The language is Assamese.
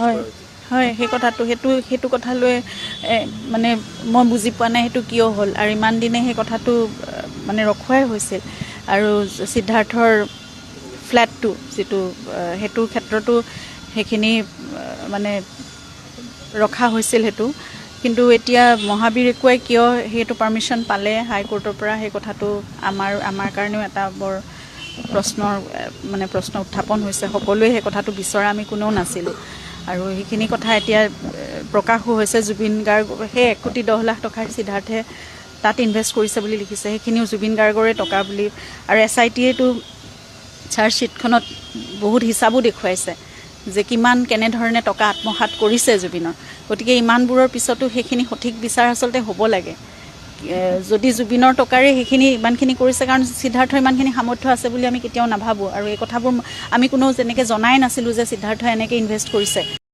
হয় হয় সেই কথাটো সেইটো কথা লৈ মানে মই বুজি পোৱা নাই সেইটো কিয় হ'ল আৰু ইমান দিনে সেই কথাটো মানে ৰখুৱাই হৈছিল আৰু সিদ্ধাৰ্থৰ ফ্লেটটো যিটো সেইটোৰ ক্ষেত্ৰতো সেইখিনি মানে ৰখা হৈছিল সেইটো কিন্তু এতিয়া মহাবীৰ একুৱাই কিয় সেইটো পাৰ্মিশ্যন পালে হাইকোৰ্টৰ পৰা সেই কথাটো আমাৰ কাৰণেও এটা বৰ প্ৰশ্ন উত্থাপন হৈছে সকলোৱে সেই কথাটো বিচৰা আমি কোনেও নাছিলোঁ আৰু সেইখিনি কথা এতিয়া প্ৰকাশো হৈছে জুবিন গাৰ্গ সেই 1 কোটি 10 লাখ টকাৰ সিদ্ধাৰ্থে তাত ইনভেষ্ট কৰিছে বুলি লিখিছে সেইখিনিও জুবিন গাৰ্গৰে টকা বুলি আৰু SITয়েতো চাৰ্জশ্বিটখনত বহুত হিচাপো দেখুৱাইছে যে কিমান কেনেধৰণে টকা আত্মসাৎ কৰিছে জুবিনৰ গতিকে ইমানবোৰৰ পিছতো সেইখিনি সঠিক বিচাৰ আচলতে হ'ব লাগে যদি জুবিনৰ টকাৰে সেইখিনি ইমানখিনি কৰিছে কাৰণ সিদ্ধাৰ্থৰ ইমানখিনি সামৰ্থ্য আছে বুলি আমি কেতিয়াও নাভাবোঁ আৰু এই কথাবোৰ আমি কোনেও যেনেকৈ জনাই নাছিলোঁ যে সিদ্ধাৰ্থই এনেকৈ ইনভেষ্ট কৰিছে